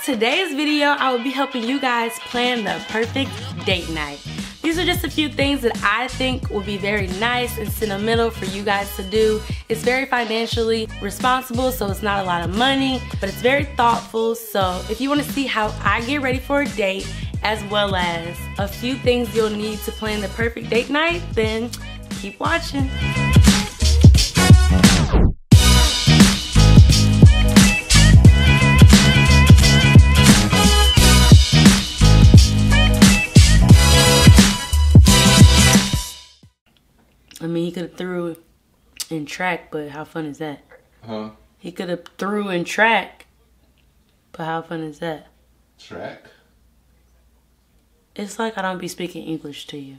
Today's video, I will be helping you guys plan the perfect date night. These are just a few things that I think will be very nice and sentimental for you guys to do. It's very financially responsible, so it's not a lot of money, but it's very thoughtful. So if you want to see how I get ready for a date, as well as a few things you'll need to plan the perfect date night, then keep watching. I mean, he could have threw in track, but how fun is that? Huh? He could have threw in track, but how fun is that? Track? It's like I don't be speaking English to you.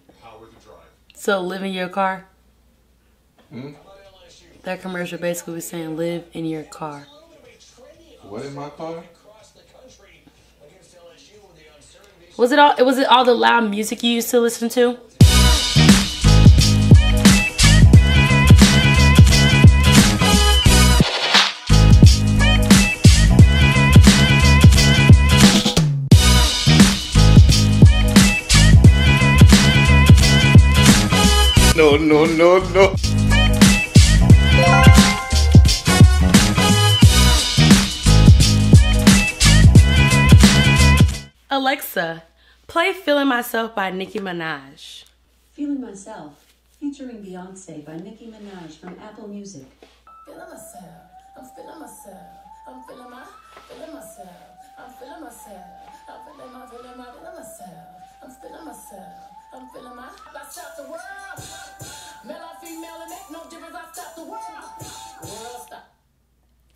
So live in your car? Hmm? That commercial basically was saying live in your car. What in my car? Was it all the loud music you used to listen to? No. Alexa, play Feeling Myself by Nicki Minaj. Feeling Myself, featuring Beyonce by Nicki Minaj from Apple Music. Feeling myself, I'm feeling myself, I'm feeling myself, I'm feeling myself, I'm feeling myself, I'm feeling myself, I'm feeling I stop the world. Male or female, it make no difference. I stop the world. World stop.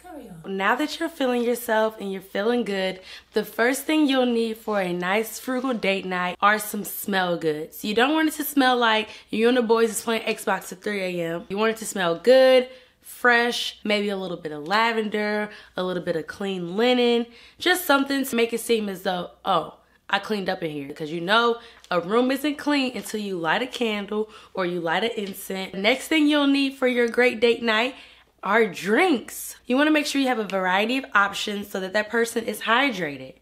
Carry on. Now that you're feeling yourself and you're feeling good, the first thing you'll need for a nice frugal date night are some smell goods. You don't want it to smell like you and the boys is playing Xbox at 3 a.m. You want it to smell good, fresh, maybe a little bit of lavender, a little bit of clean linen, just something to make it seem as though, oh, I cleaned up in here. Because you know a room isn't clean until you light a candle or you light an incense. Next thing you'll need for your great date night are drinks. You want to make sure you have a variety of options so that that person is hydrated.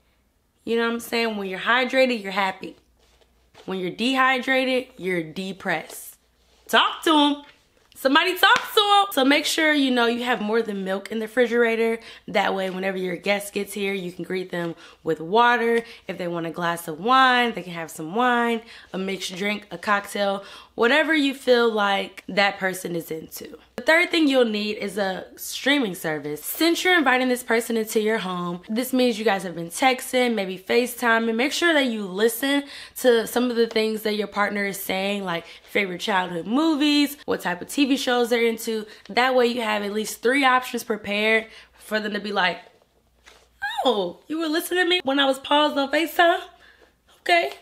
You know what I'm saying? When you're hydrated, you're happy. When you're dehydrated, you're depressed. Talk to them. Somebody talk to them. So make sure you know you have more than milk in the refrigerator. That way, whenever your guest gets here, you can greet them with water. If they want a glass of wine, they can have some wine, a mixed drink, a cocktail, whatever you feel like that person is into. The third thing you'll need is a streaming service. Since you're inviting this person into your home, this means you guys have been texting, maybe FaceTiming. Make sure that you listen to some of the things that your partner is saying, like favorite childhood movies, what type of TV shows they're into. That way you have at least 3 options prepared for them to be like, oh, you were listening to me when I was paused on FaceTime? Okay.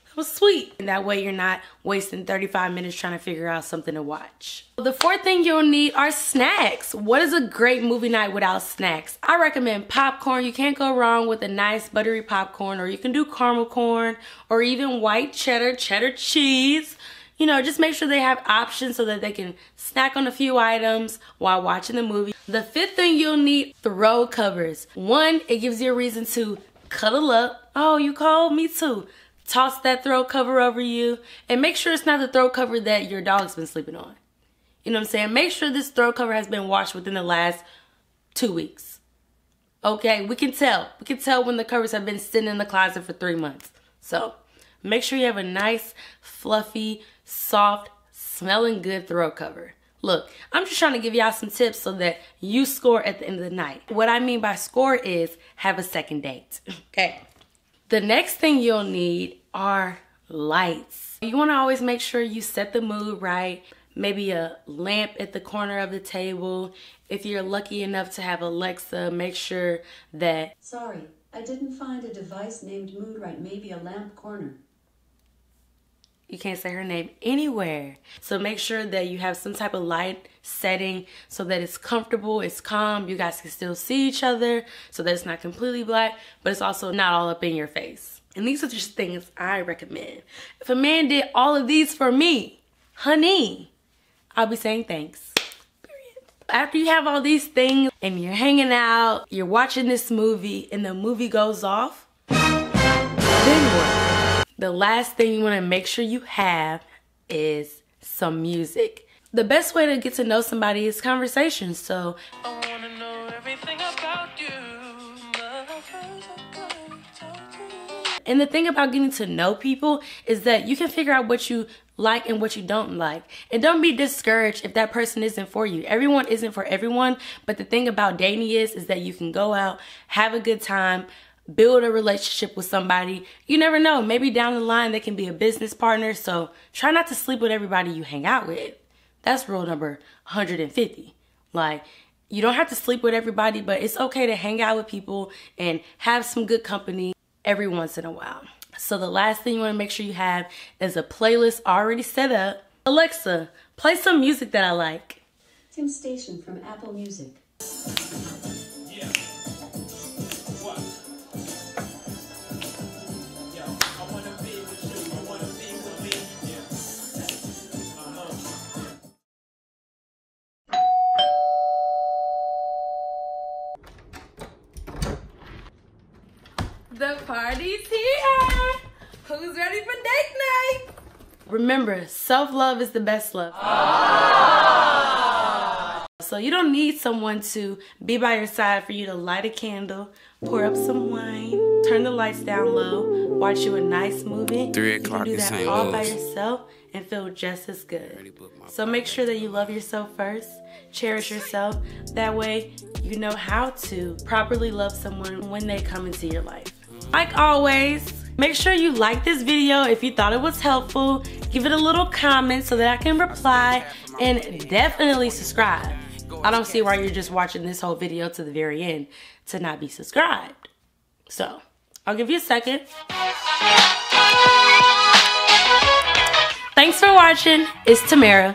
That was sweet. And that way you're not wasting 35 minutes trying to figure out something to watch. The fourth thing you'll need are snacks. What is a great movie night without snacks? I recommend popcorn. You can't go wrong with a nice buttery popcorn, or you can do caramel corn, or even white cheddar cheese. You know, just make sure they have options so that they can snack on a few items while watching the movie. The fifth thing you'll need, throw covers. One, it gives you a reason to cuddle up. Oh, you cold? Me too. Toss that throw cover over you, and make sure it's not the throw cover that your dog's been sleeping on. You know what I'm saying? Make sure this throw cover has been washed within the last 2 weeks. Okay, we can tell. We can tell when the covers have been sitting in the closet for 3 months. So make sure you have a nice, fluffy, soft, smelling good throw cover. Look, I'm just trying to give y'all some tips so that you score at the end of the night. What I mean by score is have a second date. Okay. The next thing you'll need are lights. You want to always make sure you set the mood right. Maybe a lamp at the corner of the table. If you're lucky enough to have Alexa, make sure that... Sorry, I didn't find a device named Mood Right. Maybe a lamp corner. You can't say her name anywhere. So make sure that you have some type of light setting so that it's comfortable, it's calm, you guys can still see each other, so that it's not completely black, but it's also not all up in your face. And these are just things I recommend. If a man did all of these for me, honey, I'll be saying thanks. Period. after you have all these things and you're hanging out, you're watching this movie and the movie goes off, then what? The last thing you want to make sure you have is some music. The best way to get to know somebody is conversation. So I wanna know everything about you. And the thing about getting to know people is that you can figure out what you like and what you don't like. And don't be discouraged if that person isn't for you. Everyone isn't for everyone, but the thing about dating is that you can go out, have a good time, build a relationship with somebody. You never know, maybe down the line they can be a business partner. So try not to sleep with everybody you hang out with. That's rule number 150. Like, you don't have to sleep with everybody, but it's okay to hang out with people and have some good company every once in a while. So the last thing you want to make sure you have is a playlist already set up. Alexa, play some music that I like. Tim Station from Apple Music. Yeah. What? Yo, I wanna be with you. You wanna be with me? Yeah. The party's here. Who's ready for date night? Remember, self-love is the best love. So you don't need someone to be by your side for you to light a candle, pour up some wine, turn the lights down low, watch you a nice movie. 3 o'clock You in can do that St. all by Louis. yourself and feel just as good. So make sure that you love yourself first, cherish yourself. That way you know how to properly love someone when they come into your life. Like always, make sure you like this video if you thought it was helpful. Give it a little comment so that I can reply, and definitely subscribe. I don't see why you're just watching this whole video to the very end to not be subscribed. So, I'll give you a second. Thanks for watching. It's Timara.